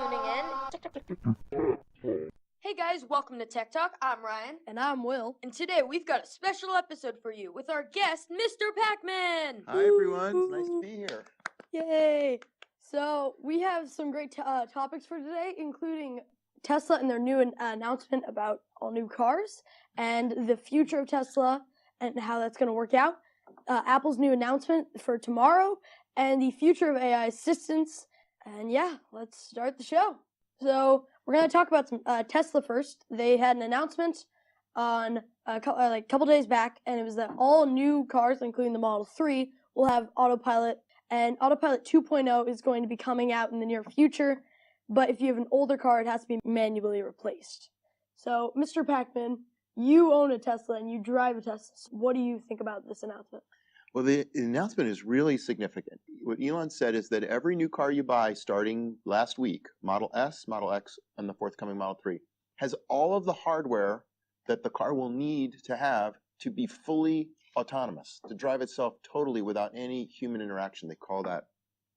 tuning in. Hey guys, welcome to Tech Talk. I'm Ryan. And I'm Will. And today we've got a special episode for you with our guest, Mr. Pakman. Hi everyone, it's nice to be here. Yay! So we have some great topics for today, including Tesla and their new announcement about all new cars, and the future of Tesla and how that's going to work out. Apple's new announcement for tomorrow, and the future of AI assistants. And yeah, let's start the show. So we're going to talk about some Tesla first. They had an announcement on a couple days back, and it was that all new cars, including the Model 3, will have autopilot, and Autopilot 2.0 is going to be coming out in the near future. But if you have an older car, it has to be manually replaced. So, Mr. Pakman, you own a Tesla and you drive a Tesla. So what do you think about this announcement? Well, the announcement is really significant. What Elon said is that every new car you buy starting last week, Model S, Model X, and the forthcoming Model 3, has all of the hardware that the car will need to have to be fully autonomous, to drive itself totally without any human interaction. They call that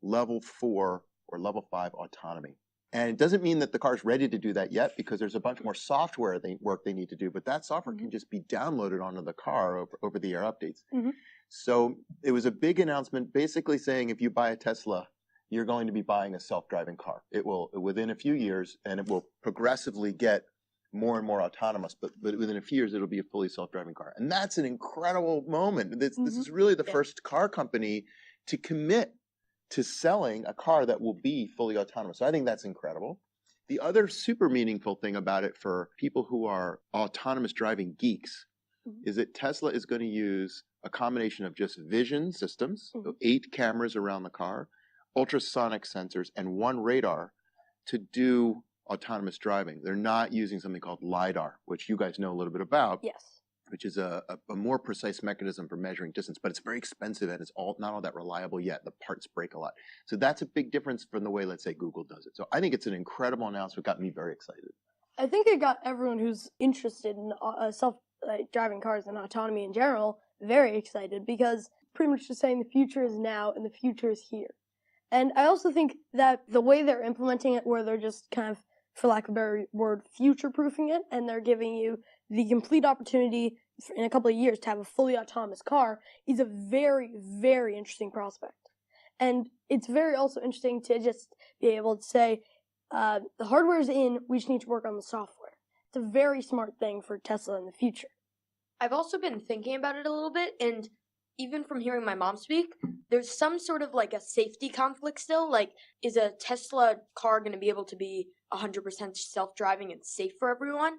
level 4 or level 5 autonomy. And it doesn't mean that the car's ready to do that yet, because there's a bunch more software work they need to do, but that software can just be downloaded onto the car over the air updates. So it was a big announcement basically saying if you buy a Tesla, you're going to be buying a self-driving car. It will, within a few years, and it will progressively get more and more autonomous, but within a few years, it'll be a fully self-driving car. And that's an incredible moment. This is really the first car company to commit to selling a car that will be fully autonomous. So I think that's incredible. The other super meaningful thing about it for people who are autonomous driving geeks is that Tesla is going to use a combination of just vision systems, so 8 cameras around the car, ultrasonic sensors, and 1 radar to do autonomous driving. They're not using something called LiDAR, which you guys know a little bit about. Yes. Which is a more precise mechanism for measuring distance, but it's very expensive and it's not all that reliable yet. The parts break a lot. So that's a big difference from the way, let's say, Google does it. So I think it's an incredible announcement. Got me very excited. I think it got everyone who's interested in self-driving cars and autonomy in general very excited, because pretty much just saying the future is now and the future is here. And I also think that the way they're implementing it, where they're just kind of, for lack of a better word, future-proofing it, and they're giving you the complete opportunity in a couple of years to have a fully autonomous car, is a very, very interesting prospect. And it's very also interesting to just be able to say, the hardware is in, we just need to work on the software. It's a very smart thing for Tesla in the future. I've also been thinking about it a little bit, and even from hearing my mom speak, there's some sort of like a safety conflict still. Like, is a Tesla car going to be able to be 100% self-driving and safe for everyone?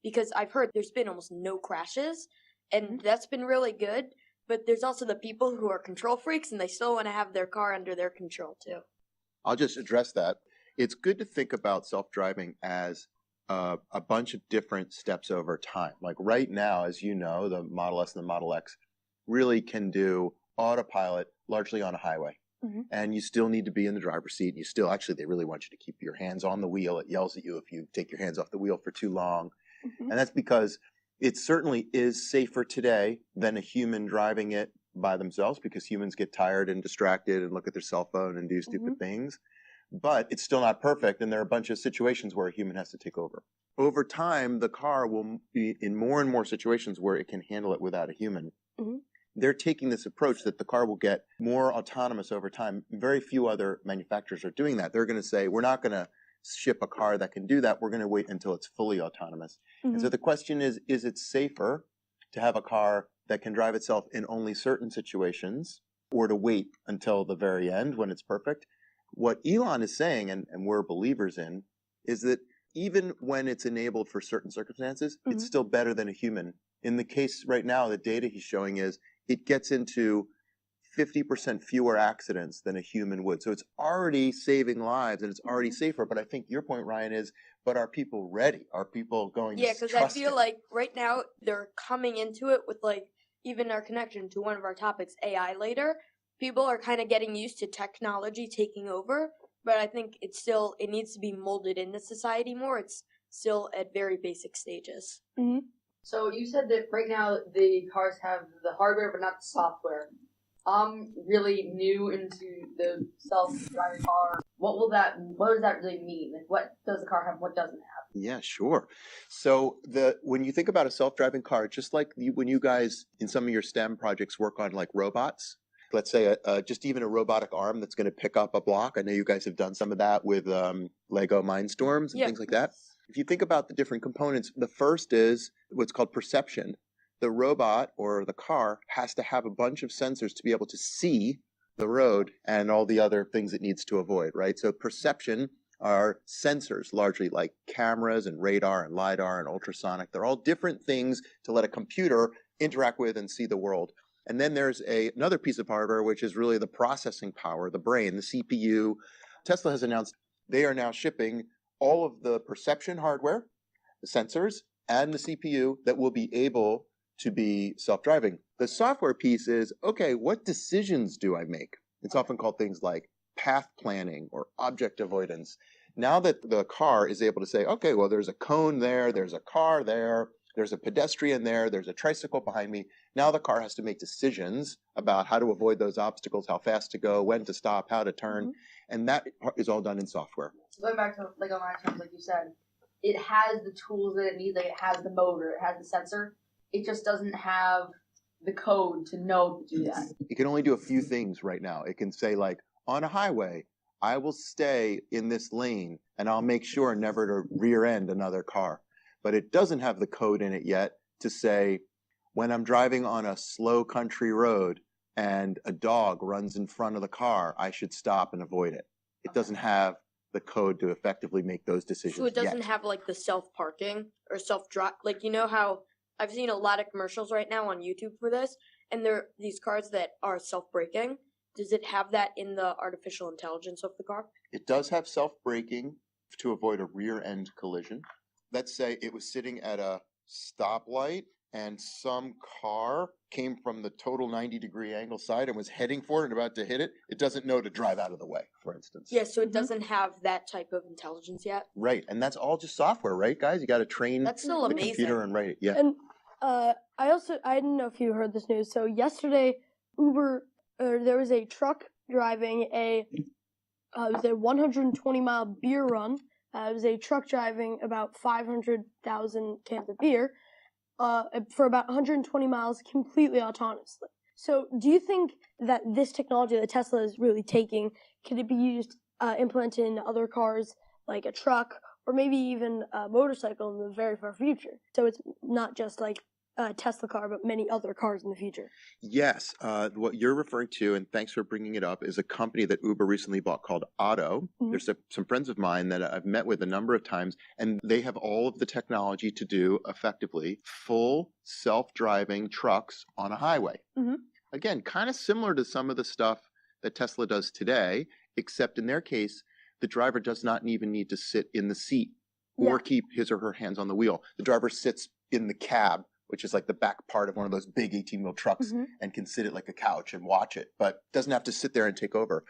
Because I've heard there's been almost no crashes, and that's been really good. But there's also the people who are control freaks, and they still want to have their car under their control too. I'll just address that. It's good to think about self-driving as a bunch of different steps over time. Like right now, as you know, the Model S and the Model X really can do autopilot largely on a highway. And you still need to be in the driver's seat. You still, actually, they really want you to keep your hands on the wheel. It yells at you if you take your hands off the wheel for too long. And that's because it certainly is safer today than a human driving it by themselves, because humans get tired and distracted and look at their cell phone and do stupid things. But it's still not perfect, and there are a bunch of situations where a human has to take over. Over time, the car will be in more and more situations where it can handle it without a human. They're taking this approach that the car will get more autonomous over time. Very few other manufacturers are doing that. They're going to say, we're not going to ship a car that can do that. We're going to wait until it's fully autonomous. And so the question is it safer to have a car that can drive itself in only certain situations, or to wait until the very end when it's perfect? What Elon is saying, and we're believers in, is that even when it's enabled for certain circumstances, it's still better than a human. In the case right now, the data he's showing is it gets into 50% fewer accidents than a human would. So it's already saving lives and it's already safer. But I think your point, Ryan, is, but are people ready? Are people going to trust it? Yeah, because I feel like right now they're coming into it with, like, even our connection to one of our topics, AI later. People are kind of getting used to technology taking over, but I think it needs to be molded into society more. It's still at very basic stages. Mm-hmm. So you said that right now the cars have the hardware but not the software. I'm really new into the self-driving car. What does that really mean? Like, what does the car have? What doesn't it have? Yeah, sure. So when you think about a self-driving car, just like when you guys in some of your STEM projects work on like robots, let's say just even a robotic arm that's going to pick up a block. I know you guys have done some of that with Lego Mindstorms and things like that. If you think about the different components, the first is what's called perception. The robot or the car has to have a bunch of sensors to be able to see the road and all the other things it needs to avoid, right? So perception are sensors, largely like cameras and radar and LiDAR and ultrasonic. They're all different things to let a computer interact with and see the world. And then there's another piece of hardware, which is really the processing power, the brain, the CPU. Tesla has announced they are now shipping all of the perception hardware, the sensors, and the CPU that will be able to be self-driving. The software piece is, okay, what decisions do I make? It's often called things like path planning or object avoidance. Now that the car is able to say, okay, well, there's a cone there, there's a car there, there's a pedestrian there, there's a tricycle behind me. Now the car has to make decisions about how to avoid those obstacles, how fast to go, when to stop, how to turn. And that is all done in software. Going back to Lego Mindstorms, like you said, it has the tools that it needs. Like it has the motor, it has the sensor. It just doesn't have the code to know to do that. It can only do a few things right now. It can say like, on a highway, I will stay in this lane and I'll make sure never to rear end another car. But it doesn't have the code in it yet to say, when I'm driving on a slow country road and a dog runs in front of the car, I should stop and avoid it. It doesn't have the code to effectively make those decisions. So it doesn't have like the self-parking or self-drive. Like, you know how I've seen a lot of commercials right now on YouTube for this, and there are these cars that are self-braking. Does it have that in the artificial intelligence of the car? It does have self-braking to avoid a rear-end collision. Let's say it was sitting at a stoplight and some car came from the total 90-degree angle side and was heading for it and about to hit it. It doesn't know to drive out of the way, for instance. Yeah, so it doesn't have that type of intelligence yet. Right, and that's all just software, right, guys? You got to train That's still the amazing. computer and write it. Yeah. And I didn't know if you heard this news. So yesterday, there was a truck driving it was a 120-mile beer run. It was a truck driving about 500,000 cans of beer for about 120 miles completely autonomously. So do you think that this technology that Tesla is really taking, could it be used, implemented in other cars like a truck or maybe even a motorcycle in the very far future? So it's not just like a Tesla car, but many other cars in the future. Yes, what you're referring to, and thanks for bringing it up, is a company that Uber recently bought called Otto. There's some friends of mine that I've met with a number of times, and they have all of the technology to do effectively full self-driving trucks on a highway. Again, kind of similar to some of the stuff that Tesla does today, except in their case, the driver does not even need to sit in the seat or keep his or her hands on the wheel. The driver sits in the cab, which is like the back part of one of those big 18-wheel trucks, and can sit it like a couch and watch it, but doesn't have to sit there and take over.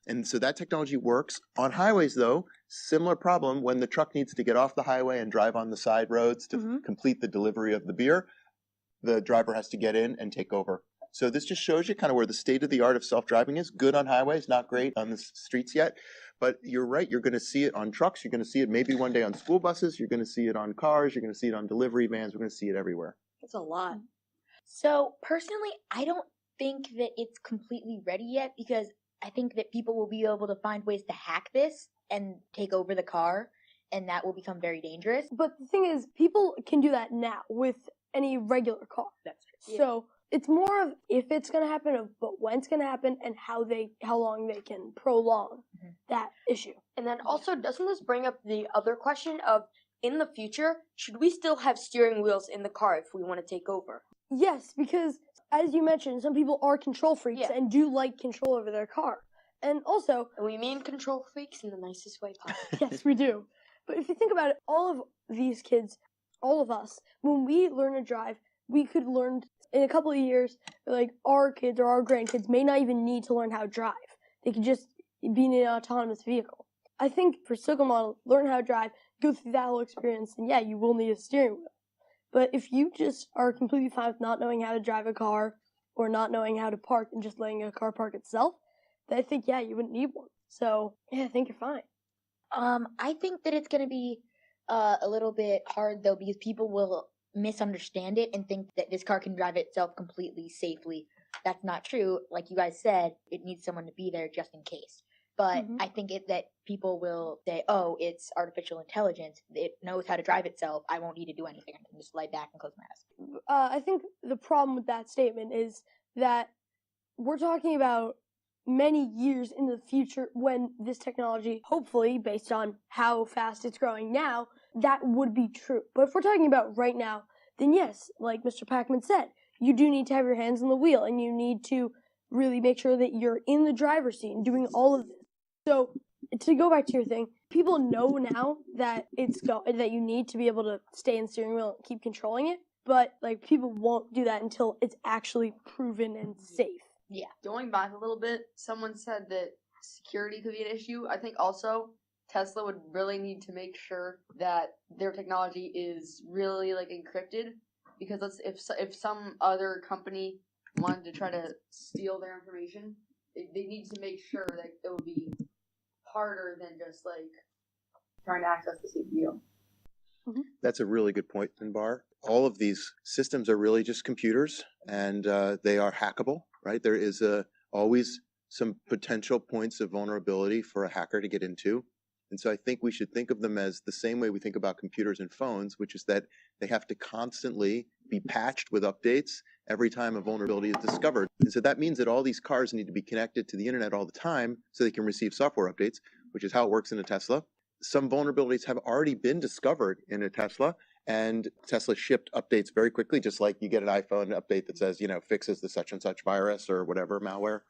And so that technology works. On highways, though, similar problem. When the truck needs to get off the highway and drive on the side roads to complete the delivery of the beer, the driver has to get in and take over. So this just shows you kind of where the state of the art of self-driving is. Good on highways, not great on the streets yet. But you're right, you're going to see it on trucks. You're going to see it maybe one day on school buses. You're going to see it on cars. You're going to see it on delivery vans. We're going to see it everywhere. That's a lot. So personally, I don't think that it's completely ready yet because I think that people will be able to find ways to hack this and take over the car, and that will become very dangerous. But the thing is, people can do that now with any regular car. That's true. So it's more of if it's going to happen, but when it's going to happen, and how long they can prolong that issue. And then also, doesn't this bring up the other question of, in the future, should we still have steering wheels in the car if we want to take over? Yes, because as you mentioned, some people are control freaks and do like control over their car. And also, And we mean control freaks in the nicest way possible. yes, we do. But if you think about it, all of these kids, all of us, when we learn to drive, we could learn in a couple of years, like our kids or our grandkids may not even need to learn how to drive. They could just be in an autonomous vehicle. I think for single model, learn how to drive, go through that whole experience, and yeah, you will need a steering wheel. But if you just are completely fine with not knowing how to drive a car, or not knowing how to park and just letting a car park itself, then I think, yeah, you wouldn't need one. So, yeah, I think you're fine. I think that it's going to be a little bit hard though, because people will misunderstand it and think that this car can drive itself completely safely. That's not true. Like you guys said, it needs someone to be there just in case. But I think that people will say, oh, it's artificial intelligence. It knows how to drive itself. I won't need to do anything. I can just lie back and close my eyes. I think the problem with that statement is that we're talking about many years in the future when this technology, hopefully, based on how fast it's growing now, that would be true. But if we're talking about right now, then yes, like Mr. Pakman said, you do need to have your hands on the wheel and you need to really make sure that you're in the driver's seat and doing all of this. So to go back to your thing, people know now that that you need to be able to stay in the steering wheel and keep controlling it, but like people won't do that until it's actually proven and safe. Yeah. Going back a little bit, someone said that security could be an issue. I think also Tesla would really need to make sure that their technology is really like encrypted, because if some other company wanted to try to steal their information, they need to make sure that it would be harder than just like trying to access the CPU. That's a really good point, Bar. All of these systems are really just computers, and they are hackable, right? There is always some potential points of vulnerability for a hacker to get into. And so I think we should think of them as the same way we think about computers and phones, which is that they have to constantly be patched with updates every time a vulnerability is discovered. And so that means that all these cars need to be connected to the internet all the time so they can receive software updates, which is how it works in a Tesla. Some vulnerabilities have already been discovered in a Tesla, and Tesla shipped updates very quickly, just like you get an iPhone update that says, fixes the such and such virus or whatever malware.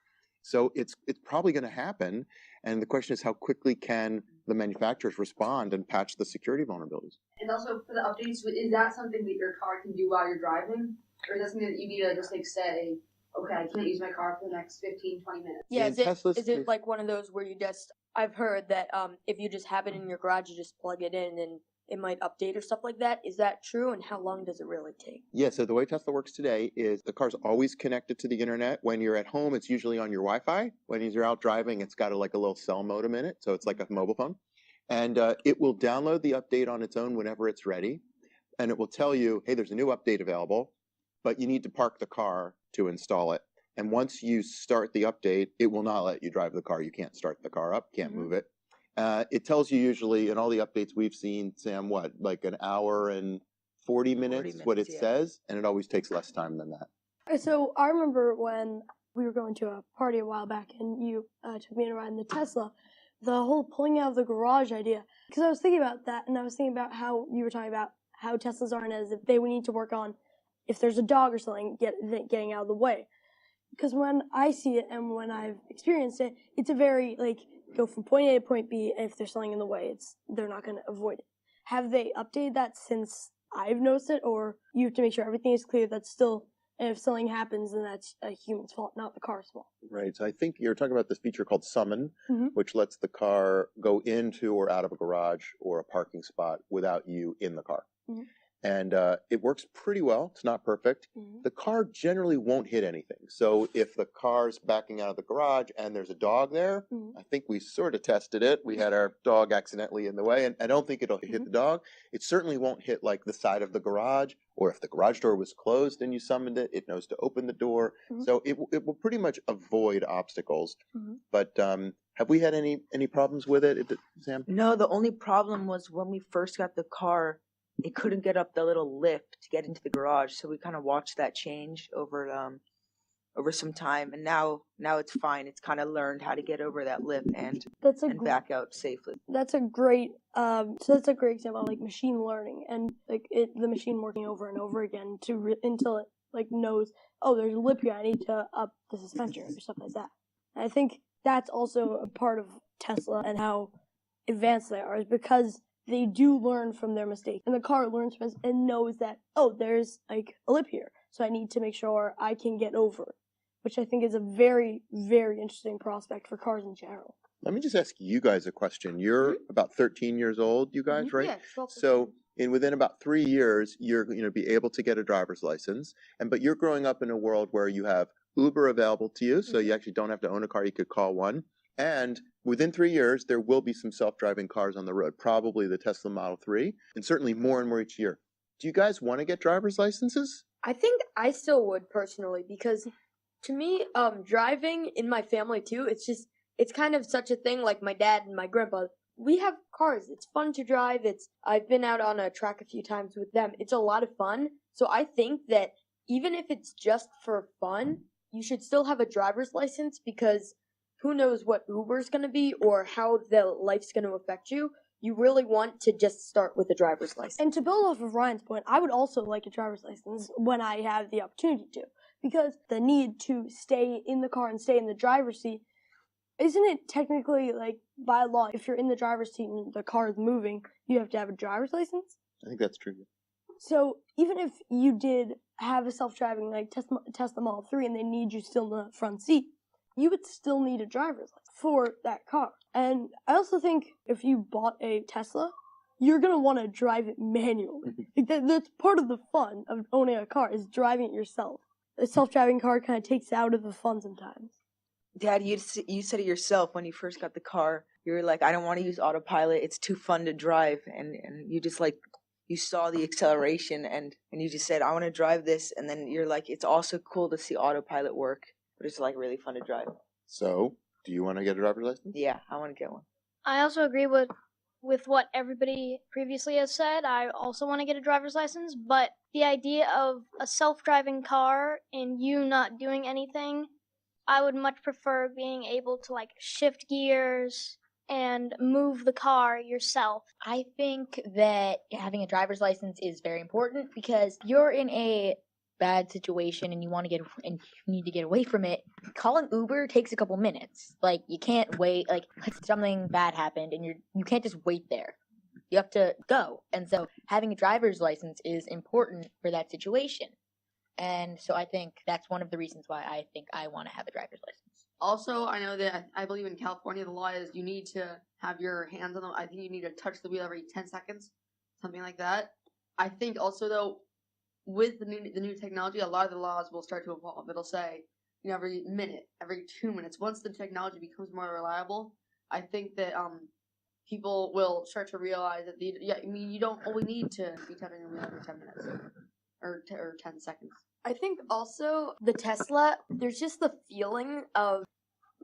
So it's probably going to happen. And the question is, how quickly can the manufacturers respond and patch the security vulnerabilities? And also for the updates, is that something that your car can do while you're driving? Or is that something that you need to just like say, okay, I can't use my car for the next 15, 20 minutes? Yeah, In is it like one of those where you just, I've heard that if you just have it in your garage, you just plug it in and it might update or stuff like that. Is that true, and how long does it really take? Yeah, so the way Tesla works today is the car's always connected to the internet. When you're at home, it's usually on your Wi-Fi. When you're out driving, it's got a little cell modem in it, so it's like a mobile phone. And it will download the update on its own whenever it's ready. And it will tell you, hey, there's a new update available, but you need to park the car to install it. And once you start the update, it will not let you drive the car. You can't start the car up, can't move it. It tells you usually, in all the updates we've seen, Sam, like an hour and 40 minutes what it says, and it always takes less time than that. So I remember when we were going to a party a while back and you took me on a ride in the Tesla, the whole pulling out of the garage idea, because I was thinking about that, and I was thinking about how you were talking about how Teslas aren't as if they would need to work on if there's a dog or something getting out of the way. Because when I see it and when I've experienced it, it's a very, go from point A to point B, and if there's something in the way, they're not going to avoid it. Have they updated that since I've noticed it, or you have to make sure everything is clear, that's still, and if something happens, then that's a human's fault, not the car's fault? Right, so I think you're talking about this feature called Summon, which lets the car go into or out of a garage or a parking spot without you in the car. And it works pretty well. It's not perfect. The car generally won't hit anything. So if the car's backing out of the garage and there's a dog there, I think we sort of tested it. We had our dog accidentally in the way, and I don't think it'll hit the dog. It certainly won't hit like the side of the garage, or if the garage door was closed and you summoned it, it knows to open the door. So it will pretty much avoid obstacles. But have we had any problems with it, Sam? No, the only problem was when we first got the car, it couldn't get up the little lift to get into the garage. So we kind of watched that change over some time, and now it's fine. It's kind of learned how to get over that lift and back out safely. That's a great that's a great example of machine learning and the machine working over and over again until it knows, oh, there's a lip here, I need to up the suspension or stuff like that. And I think that's also a part of Tesla and how advanced they are, is because they do learn from their mistakes, and the car learns from it and knows that, oh, there's a lip here, so I need to make sure I can get over it, which I think is a very, very interesting prospect for cars in general. Let me just ask you guys a question. You're about 13 years old, you guys, right? Yeah, 12, So within about 3 years, you're going to be able to get a driver's license, but you're growing up in a world where you have Uber available to you, so you Mhm. actually don't have to own a car. You could call one. And within 3 years, there will be some self-driving cars on the road, probably the Tesla Model 3, and certainly more and more each year. Do you guys want to get driver's licenses? I think I still would personally because to me, driving in my family too, it's kind of such a thing. Like my dad and my grandpa, we have cars. It's fun to drive. I've been out on a track a few times with them. It's a lot of fun. So I think that even if it's just for fun, you should still have a driver's license because who knows what Uber's going to be or how the life's going to affect you. You really want to just start with a driver's license. And to build off of Ryan's point, I would also like a driver's license when I have the opportunity to. Because the need to stay in the car and stay in the driver's seat, isn't it technically, like, by law, if you're in the driver's seat and the car is moving, you have to have a driver's license? I think that's true. So even if you did have a self-driving, like Tesla Model 3, and they need you still in the front seat, you would still need a driver's license for that car. And I also think if you bought a Tesla, you're going to want to drive it manually. Like that's part of the fun of owning a car, is driving it yourself. A self-driving car kind of takes it out of the fun sometimes. Dad, you said it yourself when you first got the car. You were like, I don't want to use autopilot. It's too fun to drive. And you just like, you saw the acceleration and you just said, I want to drive this. And then you're like, it's also cool to see autopilot work, but it's like really fun to drive. So, do you want to get a driver's license? Yeah, I want to get one. I also agree with what everybody previously has said. I also want to get a driver's license, but the idea of a self-driving car and you not doing anything, I would much prefer being able to like shift gears and move the car yourself. I think that having a driver's license is very important because you're in a bad situation and you need to get away from it. Calling Uber takes a couple minutes. Like you can't wait. Like something bad happened and you can't just wait there. You have to go. And so having a driver's license is important for that situation. And so I think that's one of the reasons why I think I want to have a driver's license. Also, I know that I believe in California the law is you need to have your hands on I think you need to touch the wheel every 10 seconds, something like that. I think also though, with the new technology, a lot of the laws will start to evolve. It'll say, every minute, every 2 minutes. Once the technology becomes more reliable, I think that people will start to realize that you don't always need to be touching the wheel every 10 minutes or 10 seconds. I think also the Tesla, there's just the feeling of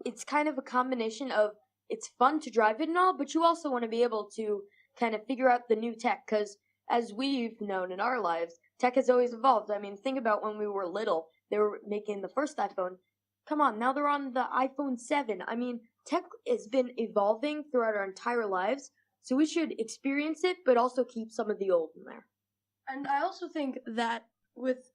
it's kind of a combination of it's fun to drive it and all, but you also want to be able to kind of figure out the new tech because as we've known in our lives, tech has always evolved. I mean, think about when we were little, they were making the first iPhone. Come on, now they're on the iPhone 7. I mean, tech has been evolving throughout our entire lives, so we should experience it, but also keep some of the old in there. And I also think that with,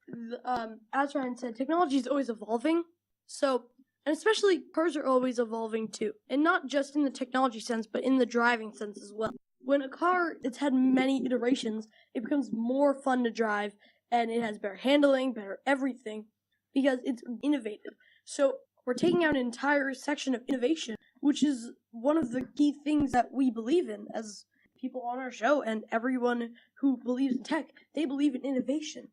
as Ryan said, technology is always evolving. So, and especially cars are always evolving too. And not just in the technology sense, but in the driving sense as well. When a car, it's had many iterations, it becomes more fun to drive and it has better handling, better everything because it's innovative. So we're taking out an entire section of innovation, which is one of the key things that we believe in as people on our show and everyone who believes in tech. They believe in innovation.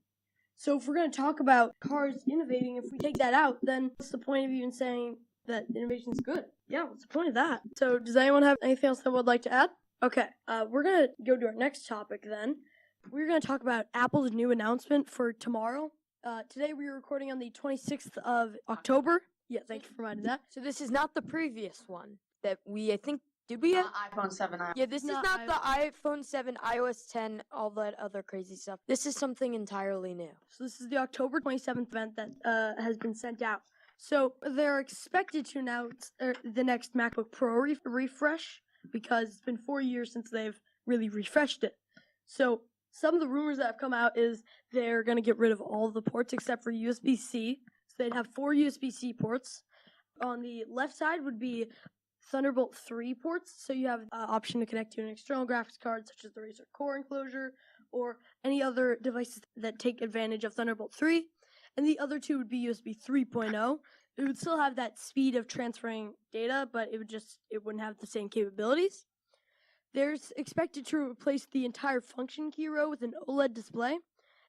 So if we're going to talk about cars innovating, if we take that out, then what's the point of even saying that innovation is good? Yeah, what's the point of that? So does anyone have anything else they would like to add? Okay, we're going to go to our next topic then. We're going to talk about Apple's new announcement for tomorrow. Today we are recording on the 26th of October. Yeah, thank you for reminding that. So this is not the previous one that I think, did we have? iPhone 7. Yeah, this is not the iPhone 7, iOS 10, all that other crazy stuff. This is something entirely new. So this is the October 27th event that has been sent out. So they're expected to announce the next MacBook Pro refresh because it's been 4 years since they've really refreshed it. So some of the rumors that have come out is they're going to get rid of all of the ports except for USB-C. So they'd have 4 USB-C ports. On the left side would be Thunderbolt 3 ports, so you have the option to connect to an external graphics card such as the Razer Core enclosure or any other devices that take advantage of Thunderbolt 3. And the other two would be USB 3.0. It would still have that speed of transferring data, but it wouldn't have the same capabilities. There's expected to replace the entire function key row with an OLED display,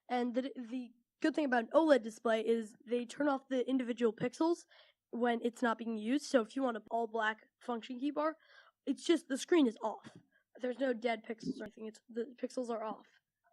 and the good thing about an OLED display is they turn off the individual pixels when it's not being used. So if you want an all black function key bar, it's just the screen is off. There's no dead pixels or anything. The pixels are off.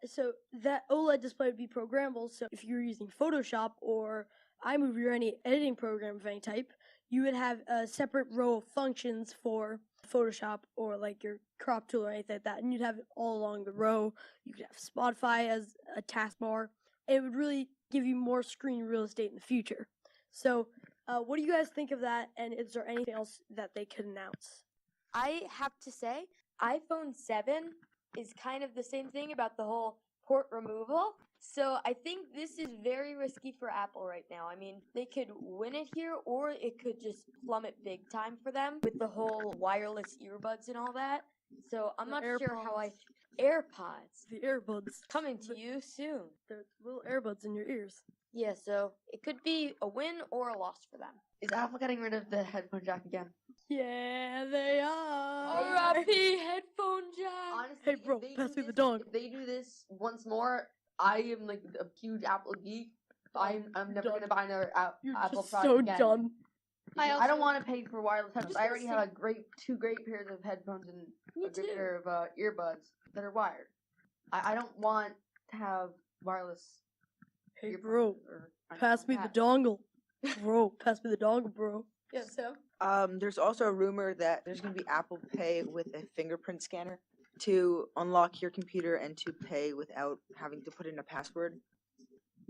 So that OLED display would be programmable. So if you're using Photoshop or iMovie or any editing program of any type, you would have a separate row of functions for Photoshop or like your crop tool or anything like that. And you'd have it all along the row. You could have Spotify as a taskbar. It would really give you more screen real estate in the future. So what do you guys think of that? And is there anything else that they could announce? I have to say, iPhone 7 is kind of the same thing about the whole port removal. So I think this is very risky for Apple right now. I mean, they could win it here, or it could just plummet big time for them with the whole wireless earbuds and all that. So I'm not sure how AirPods. The earbuds. Coming to you soon. The little earbuds in your ears. Yeah, so it could be a win or a loss for them. Is Apple getting rid of the headphone jack again? Yeah, they are. R.I.P. headphone jack. Honestly, Hey, bro, if they pass do me the this- dog. If they do this once more, I am like a huge Apple geek. I'm never Done. gonna buy another You're Apple just product so again. done. I don't want to pay for wireless headphones. just I gonna already say- have two great pairs of headphones and Me a good too. pair of earbuds that are wired. I don't want to have wireless. Hey, earphones bro, or pass me the that. dongle. Bro, pass me the dongle, bro. Yeah, so There's also a rumor that there's going to be Apple Pay with a fingerprint scanner to unlock your computer and to pay without having to put in a password.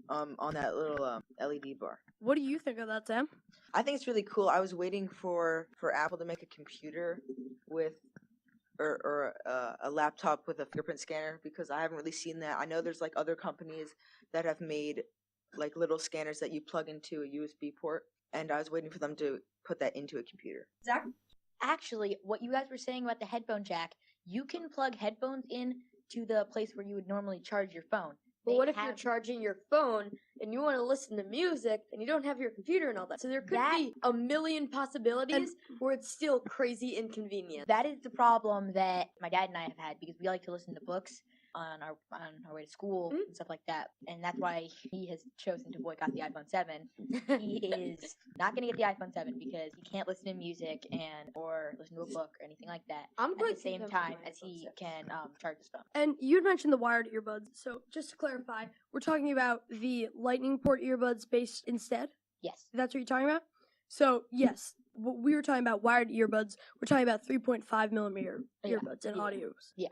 On that little LED bar. What do you think of that, Sam? I think it's really cool. I was waiting for Apple to make a computer with or a laptop with a fingerprint scanner because I haven't really seen that. I know there's like other companies that have made like little scanners that you plug into a USB port, and I was waiting for them to put that into a computer. Zach? Actually, what you guys were saying about the headphone jack, you can plug headphones in to the place where you would normally charge your phone. but They what if you're have- charging your phone and you want to listen to music and you don't have your computer and all that? So there could That- be a million possibilities where it's still crazy inconvenient. That is the problem that my dad and I have had because we like to listen to books on our way to school and stuff like that, and that's why he has chosen to boycott the iPhone 7. He is not going to get the iPhone 7 because he can't listen to music or listen to a book or anything like that I'm at going the to keep same him time from my as iPhone he 6. can charge his phone. And you had mentioned the wired earbuds. So just to clarify, we're talking about the lightning port earbuds based instead? Yes. That's what you're talking about? So, yes, what we were talking about wired earbuds. We're talking about 3.5 millimeter Yeah. earbuds and Yeah. audios.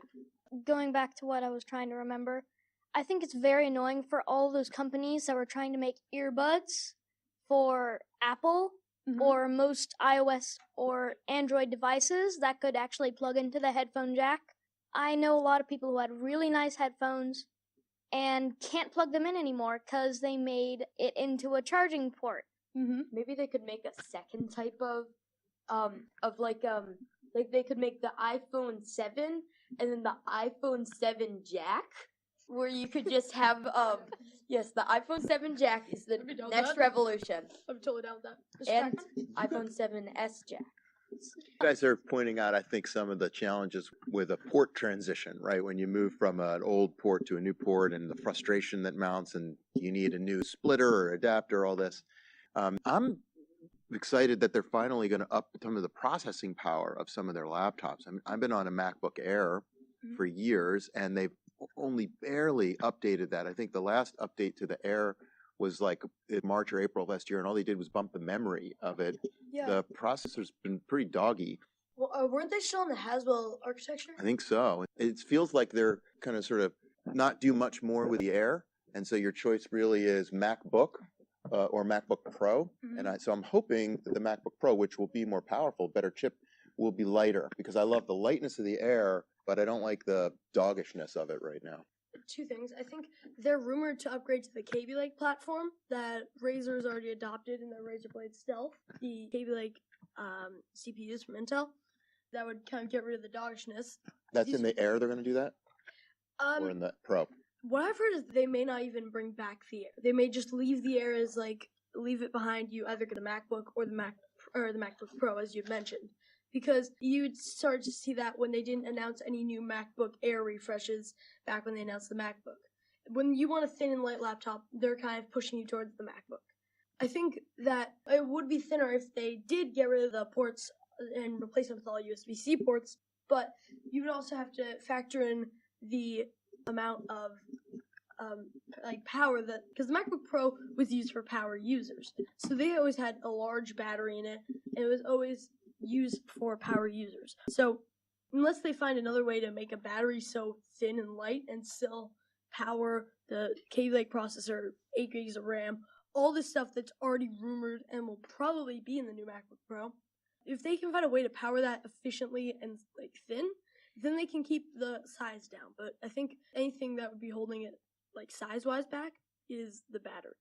Going back to what I was trying to remember, I think it's very annoying for all those companies that were trying to make earbuds for Apple Mhm. or most iOS or Android devices that could actually plug into the headphone jack. I know a lot of people who had really nice headphones and can't plug them in anymore because they made it into a charging port. Mm-hmm. Maybe they could make a second type of like they could make the iPhone 7 and then the iPhone 7 jack where you could just have yes, the iPhone 7 jack is the Maybe don't next that. revolution. I'm totally down with that. And iPhone 7s jack. You guys are pointing out, I think, some of the challenges with a port transition, right? When you move from an old port to a new port and the frustration that mounts and you need a new splitter or adapter, all this. I'm excited that they're finally going to up some of the processing power of some of their laptops. I mean, I've been on a MacBook Air for years, and they've only barely updated that. I think the last update to the Air was like in March or April last year, and all they did was bump the memory of it. Yeah. The processor's been pretty doggy. Well, weren't they still in the Haswell architecture? I think so. It feels like they're kind of sort of not do much more with the Air, and so your choice really is MacBook or MacBook Pro. And so I'm hoping that the MacBook Pro, which will be more powerful, better chip, will be lighter because I love the lightness of the Air, but I don't like the doggishness of it right now. Two things. I think they're rumored to upgrade to the Kaby Lake platform that Razer's already adopted in their Razer Blade Stealth, the Kaby Lake CPUs from Intel. That would kind of get rid of the doggishness. That's in the Air they're going to do that? Or in the Pro? What I've heard is they may not even bring back the Air. They may just leave the Air as like leave it behind you, either get a MacBook or the MacBook Pro, as you mentioned, because you'd start to see that when they didn't announce any new MacBook Air refreshes back when they announced the MacBook. when you want a thin and light laptop, they're kind of pushing you towards the MacBook. I think that it would be thinner if they did get rid of the ports and replace them with all USB-C ports, but you would also have to factor in the amount of power that, because the MacBook Pro was used for power users, so they always had a large battery in it, and it was always used for power users. So unless they find another way to make a battery so thin and light and still power the Kaby Lake processor, 8 gigs of RAM, all this stuff that's already rumored and will probably be in the new MacBook Pro, if they can find a way to power that efficiently and thin, then they can keep the size down. But I think anything that would be holding it size-wise back is the battery.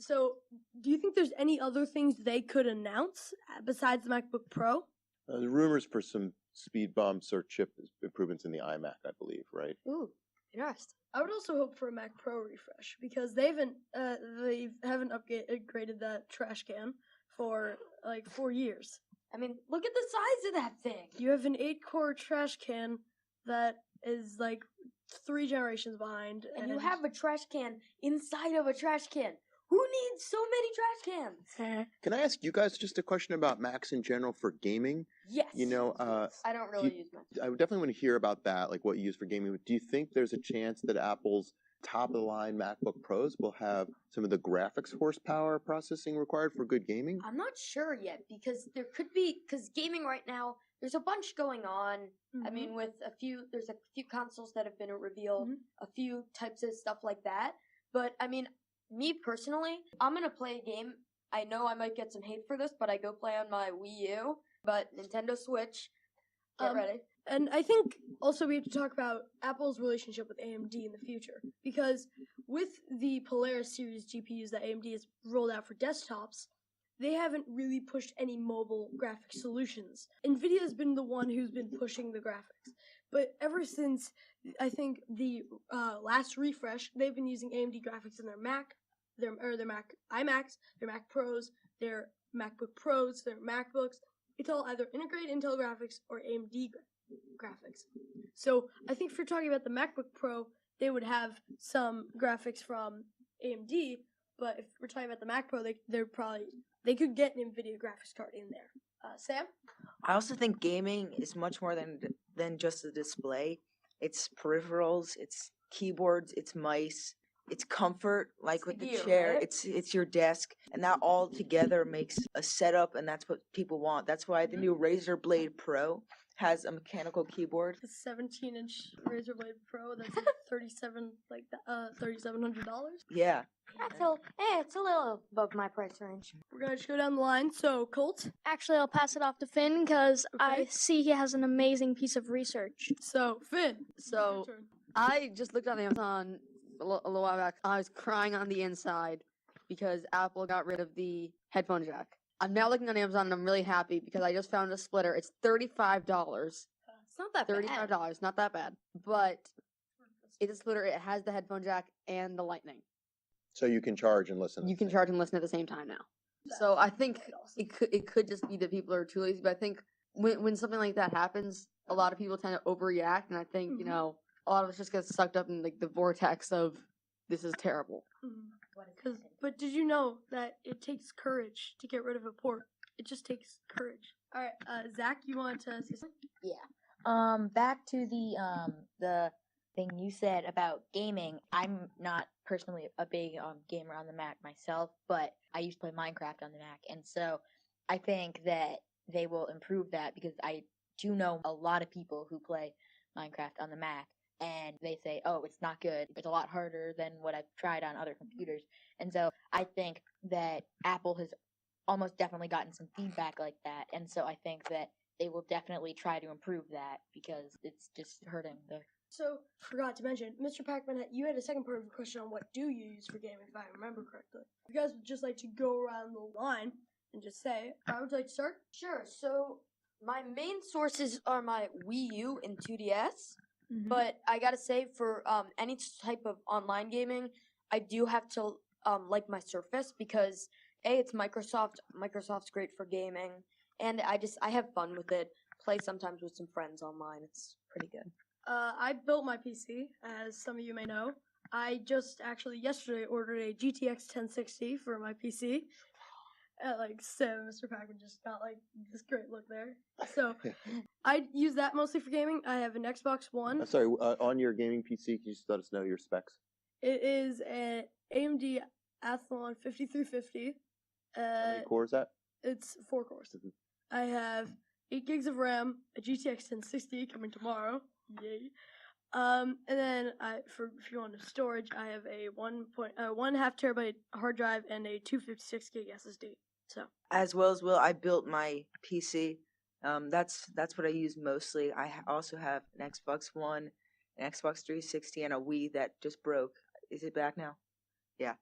So do you think there's any other things they could announce besides the MacBook Pro? The rumors for some speed bumps or chip improvements in the iMac, I believe, right? Ooh, interesting. I would also hope for a Mac Pro refresh because they haven't upgraded that trash can for 4 years. I mean, look at the size of that thing. You have an 8-core trash can that is 3 generations behind, And you have a trash can inside of a trash can. Who needs so many trash cans? Can I ask you guys just a question about Macs in general for gaming? Yes. I don't really use Macs. I would definitely want to hear about that, like what you use for gaming. Do you think there's a chance that Apple's top-of-the-line MacBook Pros will have some of the graphics horsepower processing required for good gaming? I'm not sure yet because because gaming right now, there's a bunch going on. Mm-hmm. I mean, there's a few consoles that have been revealed, a few types of stuff like that. But I mean, me personally, I'm going to play a game. I know I might get some hate for this, but I go play on my Wii U, but Nintendo Switch. Get ready. And I think also we have to talk about Apple's relationship with AMD in the future. Because with the Polaris series GPUs that AMD has rolled out for desktops, they haven't really pushed any mobile graphic solutions. NVIDIA has been the one who's been pushing the graphics. But ever since, I think, the last refresh, they've been using AMD graphics in their Mac, their Mac iMacs, their Mac Pros, their MacBook Pros, their MacBooks. It's all either integrated Intel graphics or AMD graphics. So I think if you're talking about the MacBook Pro, they would have some graphics from AMD. But if we're talking about the Mac Pro, they could get an NVIDIA graphics card in there. Sam? I also think gaming is much more than just a display. It's peripherals, it's keyboards, it's mice, it's comfort, like with the gear, chair. right? It's your desk, and that all together makes a setup, and that's what people want. That's why the new Razer Blade Pro has a mechanical keyboard. The 17-inch Razer Blade Pro that's $3,700. Yeah. It's a little above my price range. We're gonna just go down the line. So Colt. Actually, I'll pass it off to Finn because I Okay. see he has an amazing piece of research. So Finn. So your turn. I just looked on Amazon a little while back. I was crying on the inside because Apple got rid of the headphone jack. I'm now looking on Amazon and I'm really happy because I just found a splitter. It's $35. It's not that bad. $35, not that bad. But it's a splitter. It has the headphone jack and the lightning. So you can charge and listen. You can charge and listen at the same time now. So I think it could just be that people are too lazy. But I think when something like that happens, a lot of people tend to overreact, and I think a lot of us just get sucked up in the vortex of this is terrible. But did you know that it takes courage to get rid of a port? It just takes courage. All right, Zach, you want to say something? Back to the thing you said about gaming. I'm not personally a big gamer on the Mac myself, but I used to play Minecraft on the Mac, and so I think that they will improve that because I do know a lot of people who play Minecraft on the Mac, and they say, oh, it's not good. It's a lot harder than what I've tried on other computers. And so I think that Apple has almost definitely gotten some feedback like that, and so I think that they will definitely try to improve that because it's just hurting the... So, forgot to mention, Mr. Pakman, you had a second part of the question on what do you use for gaming, if I remember correctly. You guys would just like to go around the line and just say, I would like to start. Sure. So my main sources are my Wii U and 2DS. But I gotta say, for any type of online gaming, I do have to like my Surface because it's Microsoft. Microsoft's great for gaming, and I have fun with it. Play sometimes with some friends online. It's pretty good. I built my PC, as some of you may know. I just actually yesterday ordered a GTX 1060 for my PC. Like Mr. Pakman just got like this great look there. So I use that mostly for gaming. I have an Xbox One. Sorry, on your gaming PC, can you just let us know your specs? It is an AMD Athlon 5350. How many cores that? It's 4 cores. I have 8 gigs of RAM, a GTX 1060 coming tomorrow. Yay. And then if you want storage, I have a 1.5 terabyte hard drive and a 256 gig SSD. So As well as Will, I built my PC. That's what I use mostly. I also have an Xbox One, an Xbox 360, and a Wii that just broke. Is it back now? Yeah.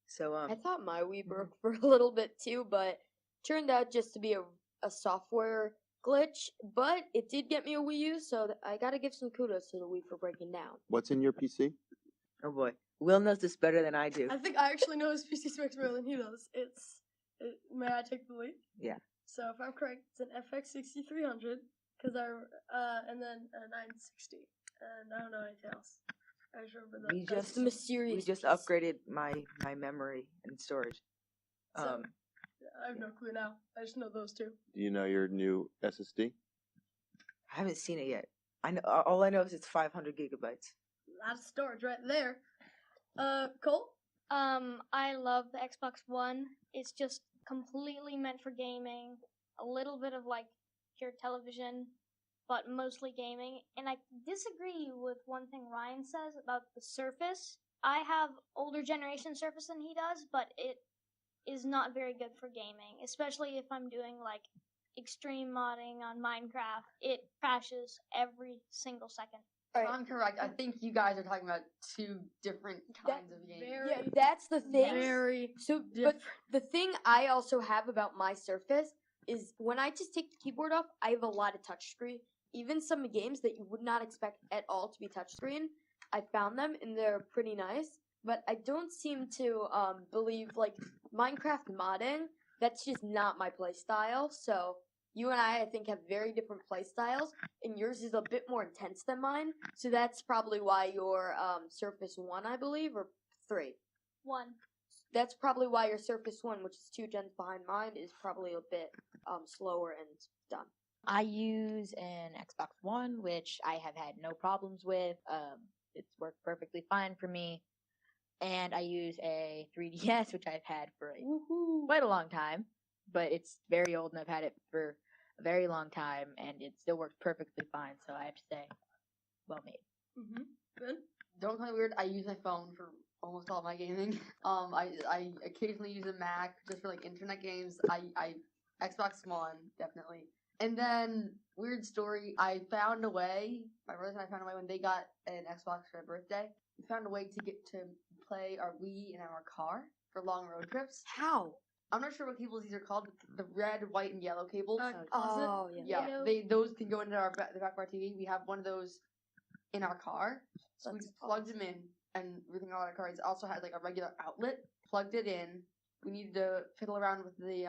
So I thought my Wii broke for a little bit too, but turned out just to be a software glitch. But it did get me a Wii U, so I gotta give some kudos to the Wii for breaking down. What's in your PC? oh boy, Will knows this better than I do. I think I actually know his PC specs better than he does. May I take the lead? Yeah. So if I'm correct, it's an FX 6300 and then a 960, and I don't know anything else. I just remember that. We that's just the mysterious. We just piece. upgraded my memory and storage. So, I have no clue now. I just know those two. Do you know your new SSD? I haven't seen it yet. I know all I know is it's 500 gigabytes. That's storage right there. Cole? I love the Xbox One. It's just completely meant for gaming. A little bit of like pure television, but mostly gaming. And I disagree with one thing Ryan says about the Surface. I have older generation Surface than he does, but it is not very good for gaming, especially if I'm doing like extreme modding on Minecraft. It crashes every single second. All If right. I'm correct, I think you guys are talking about two different kinds of games. Yeah, that's the thing. Very So, different. but the thing I also have about my Surface is when I just take the keyboard off, I have a lot of touchscreen. Even some games that you would not expect at all to be touchscreen, I found them and they're pretty nice. But I don't seem to believe like Minecraft modding. That's just not my play style. So you and I think, have very different play styles, and yours is a bit more intense than mine. So that's probably why your Surface One, I believe, or 3. 1. That's probably why your Surface One, which is 2 gens behind mine, is probably a bit slower and done. I use an Xbox One, which I have had no problems with. It's worked perfectly fine for me. And I use a 3DS, which I've had for quite a long time. But it's very old, and I've had it for a very long time, and it still works perfectly fine. So I have to say, well made. Mm-hmm. Good. Don't call me weird. I use my phone for almost all my gaming. I occasionally use a Mac just for like internet games. I Xbox One definitely. And then weird story. I found a way. My brothers and I found a way when they got an Xbox for their birthday. We found a way to get to play our Wii in our car for long road trips. How? I'm not sure what cables these are called. But the red, white, and yellow cables. Oh, yeah. Yeah, those can go into the back of our TV. We have one of those in our car, so we just plugged them in, and everything on our car. It also had like a regular outlet. Plugged it in. We needed to fiddle around with the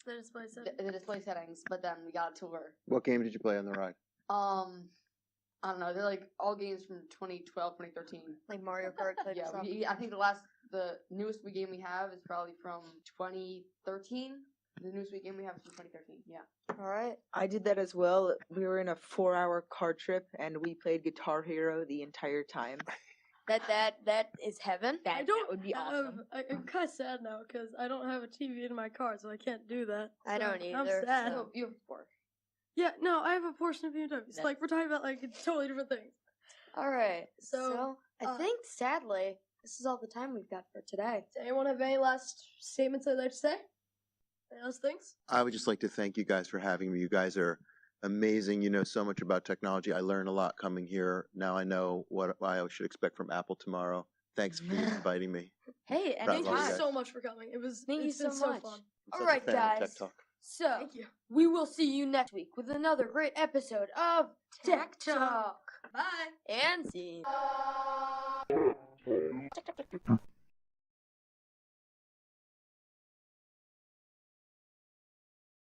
display settings. the display settings, but then we got it to work. What game did you play on the ride? I don't know. They're like all games from 2012, 2013. Like Mario Kart type Yeah, stuff. I think the newest Wii game we have is probably from 2013. The newest Wii game we have is from 2013. Yeah. All right. I did that as well. We were in a 4-hour car trip, and we played Guitar Hero the entire time. That is heaven. That would be awesome. I'm kind of sad now because I don't have a TV in my car, so I can't do that. I don't I'm either, sad. so- You have four. Yeah, no, I have a portion of BMW. It's like we're talking about like totally different things. All right. So, I think sadly this is all the time we've got for today. Does anyone have any last statements they'd like to say? Any else things? I would just like to thank you guys for having me. You guys are amazing. You know so much about technology. I learned a lot coming here. Now I know what I should expect from Apple tomorrow. Thanks for inviting me. Hey, Right, Thank love you you guys. so much for coming. Thank you It's been so much. fun. I'm All such a right, fan of guys. Tech Talk. So Thank you. we will see you next week with another great episode of Tech Talk. Bye. And see.